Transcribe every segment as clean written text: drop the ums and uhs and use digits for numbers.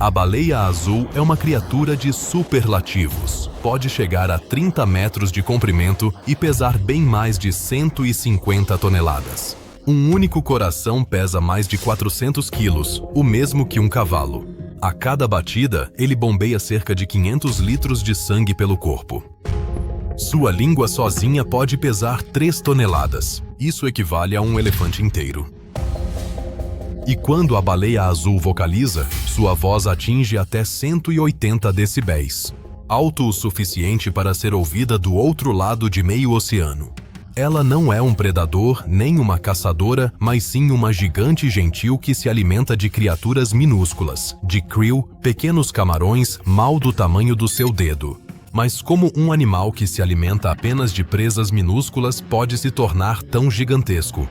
A baleia azul é uma criatura de superlativos. Pode chegar a 30 metros de comprimento e pesar bem mais de 150 toneladas. Um único coração pesa mais de 400 quilos, o mesmo que um cavalo. A cada batida, ele bombeia cerca de 500 litros de sangue pelo corpo. Sua língua sozinha pode pesar 3 toneladas. Isso equivale a um elefante inteiro. E quando a baleia azul vocaliza, sua voz atinge até 180 decibéis, alto o suficiente para ser ouvida do outro lado de meio oceano. Ela não é um predador nem uma caçadora, mas sim uma gigante gentil que se alimenta de criaturas minúsculas, de krill, pequenos camarões mal do tamanho do seu dedo. Mas como um animal que se alimenta apenas de presas minúsculas pode se tornar tão gigantesco?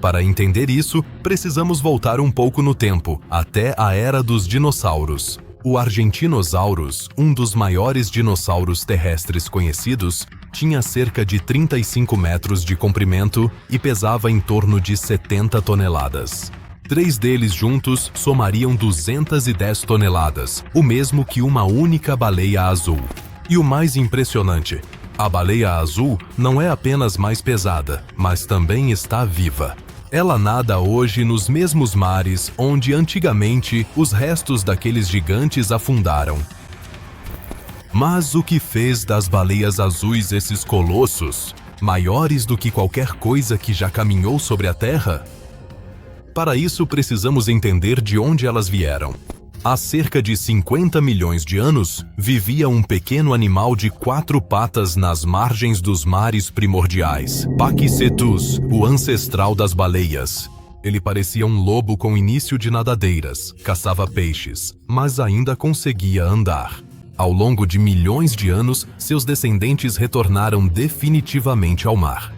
Para entender isso, precisamos voltar um pouco no tempo, até a era dos dinossauros. O Argentinosaurus, um dos maiores dinossauros terrestres conhecidos, tinha cerca de 35 metros de comprimento e pesava em torno de 70 toneladas. 3 deles juntos somariam 210 toneladas, o mesmo que uma única baleia azul. E o mais impressionante, a baleia azul não é apenas mais pesada, mas também está viva. Ela nada hoje nos mesmos mares onde antigamente os restos daqueles gigantes afundaram. Mas o que fez das baleias azuis esses colossos, maiores do que qualquer coisa que já caminhou sobre a Terra? Para isso precisamos entender de onde elas vieram. Há cerca de 50 milhões de anos, vivia um pequeno animal de 4 patas nas margens dos mares primordiais, Paquicetus, o ancestral das baleias. Ele parecia um lobo com início de nadadeiras, caçava peixes, mas ainda conseguia andar. Ao longo de milhões de anos, seus descendentes retornaram definitivamente ao mar.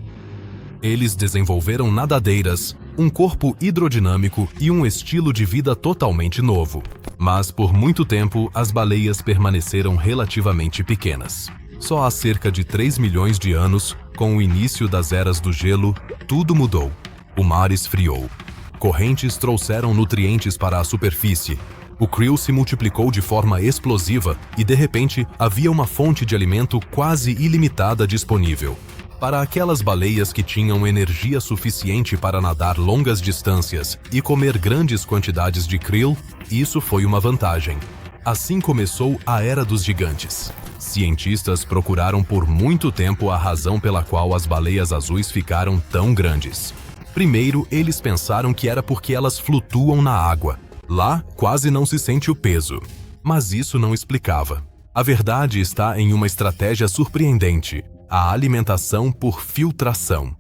Eles desenvolveram nadadeiras, um corpo hidrodinâmico e um estilo de vida totalmente novo. Mas por muito tempo, as baleias permaneceram relativamente pequenas. Só há cerca de 3 milhões de anos, com o início das eras do gelo, tudo mudou. O mar esfriou. Correntes trouxeram nutrientes para a superfície. O krill se multiplicou de forma explosiva e, de repente, havia uma fonte de alimento quase ilimitada disponível. Para aquelas baleias que tinham energia suficiente para nadar longas distâncias e comer grandes quantidades de krill, isso foi uma vantagem. Assim começou a Era dos Gigantes. Cientistas procuraram por muito tempo a razão pela qual as baleias azuis ficaram tão grandes. Primeiro, eles pensaram que era porque elas flutuam na água. Lá, quase não se sente o peso. Mas isso não explicava. A verdade está em uma estratégia surpreendente: a alimentação por filtração.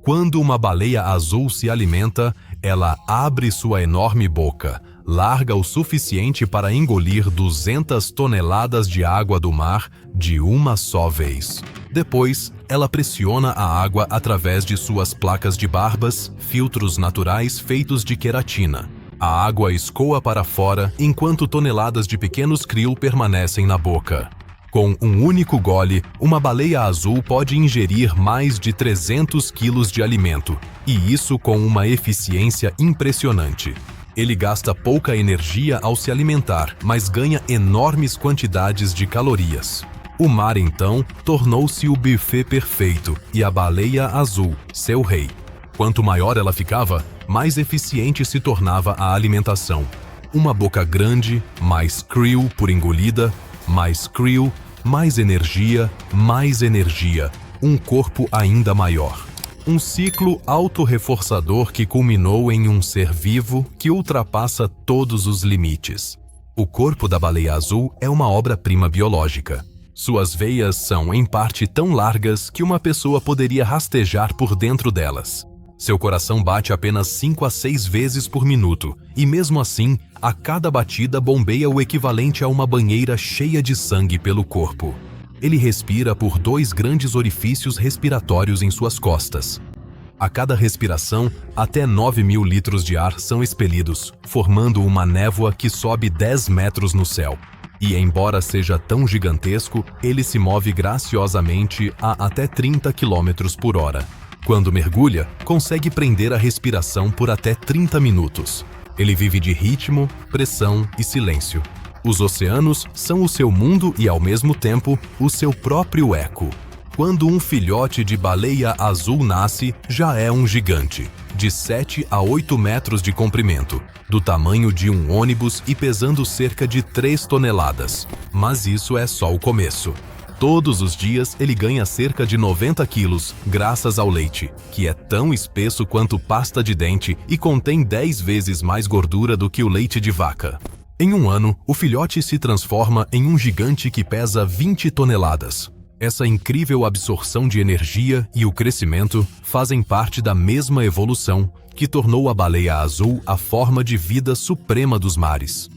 Quando uma baleia azul se alimenta, ela abre sua enorme boca, larga o suficiente para engolir 200 toneladas de água do mar de uma só vez. Depois, ela pressiona a água através de suas placas de barbas, filtros naturais feitos de queratina. A água escoa para fora enquanto toneladas de pequenos krill permanecem na boca. Com um único gole, uma baleia azul pode ingerir mais de 300 quilos de alimento, e isso com uma eficiência impressionante. Ele gasta pouca energia ao se alimentar, mas ganha enormes quantidades de calorias. O mar, então, tornou-se o buffet perfeito e a baleia azul, seu rei. Quanto maior ela ficava, mais eficiente se tornava a alimentação. Uma boca grande, mais krill por engolida, mais krill, mais energia, um corpo ainda maior. Um ciclo autorreforçador que culminou em um ser vivo que ultrapassa todos os limites. O corpo da baleia azul é uma obra-prima biológica. Suas veias são, em parte, tão largas que uma pessoa poderia rastejar por dentro delas. Seu coração bate apenas 5 a 6 vezes por minuto, e mesmo assim, a cada batida bombeia o equivalente a uma banheira cheia de sangue pelo corpo. Ele respira por 2 grandes orifícios respiratórios em suas costas. A cada respiração, até 9.000 litros de ar são expelidos, formando uma névoa que sobe 10 metros no céu. E embora seja tão gigantesco, ele se move graciosamente a até 30 km por hora. Quando mergulha, consegue prender a respiração por até 30 minutos. Ele vive de ritmo, pressão e silêncio. Os oceanos são o seu mundo e, ao mesmo tempo, o seu próprio eco. Quando um filhote de baleia azul nasce, já é um gigante, de 7 a 8 metros de comprimento, do tamanho de um ônibus e pesando cerca de 3 toneladas. Mas isso é só o começo. Todos os dias ele ganha cerca de 90 quilos, graças ao leite, que é tão espesso quanto pasta de dente e contém 10 vezes mais gordura do que o leite de vaca. Em um ano, o filhote se transforma em um gigante que pesa 20 toneladas. Essa incrível absorção de energia e o crescimento fazem parte da mesma evolução que tornou a baleia azul a forma de vida suprema dos mares.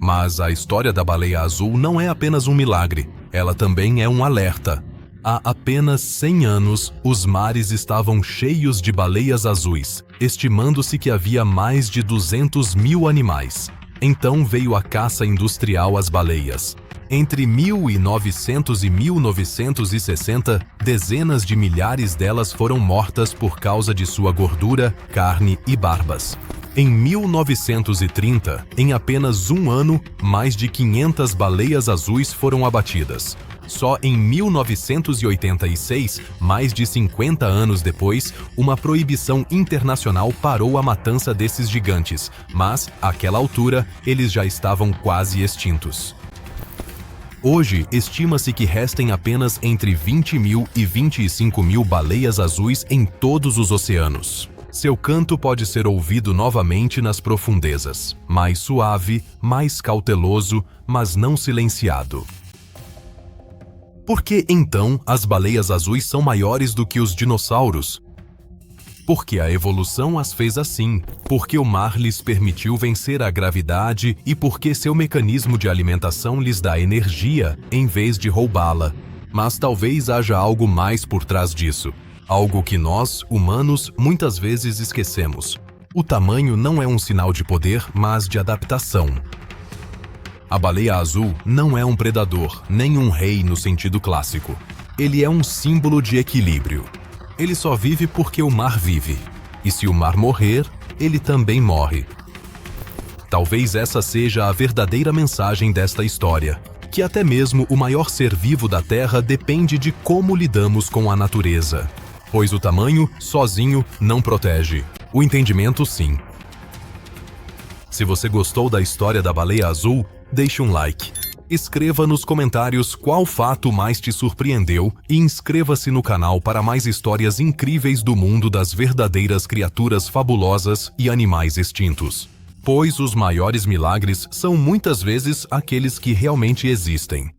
Mas a história da baleia azul não é apenas um milagre, ela também é um alerta. Há apenas 100 anos, os mares estavam cheios de baleias azuis, estimando-se que havia mais de 200 mil animais. Então veio a caça industrial às baleias. Entre 1900 e 1960, dezenas de milhares delas foram mortas por causa de sua gordura, carne e barbas. Em 1930, em apenas um ano, mais de 500 baleias azuis foram abatidas. Só em 1986, mais de 50 anos depois, uma proibição internacional parou a matança desses gigantes, mas, àquela altura, eles já estavam quase extintos. Hoje, estima-se que restem apenas entre 20 mil e 25 mil baleias azuis em todos os oceanos. Seu canto pode ser ouvido novamente nas profundezas, mais suave, mais cauteloso, mas não silenciado. Por que, então, as baleias azuis são maiores do que os dinossauros? Porque a evolução as fez assim, porque o mar lhes permitiu vencer a gravidade e porque seu mecanismo de alimentação lhes dá energia em vez de roubá-la. Mas talvez haja algo mais por trás disso. Algo que nós, humanos, muitas vezes esquecemos. O tamanho não é um sinal de poder, mas de adaptação. A baleia azul não é um predador, nem um rei no sentido clássico. Ele é um símbolo de equilíbrio. Ele só vive porque o mar vive. E se o mar morrer, ele também morre. Talvez essa seja a verdadeira mensagem desta história, que até mesmo o maior ser vivo da Terra depende de como lidamos com a natureza. Pois o tamanho, sozinho, não protege. O entendimento, sim. Se você gostou da história da baleia azul, deixe um like. Escreva nos comentários qual fato mais te surpreendeu e inscreva-se no canal para mais histórias incríveis do mundo das verdadeiras criaturas fabulosas e animais extintos. Pois os maiores milagres são muitas vezes aqueles que realmente existem.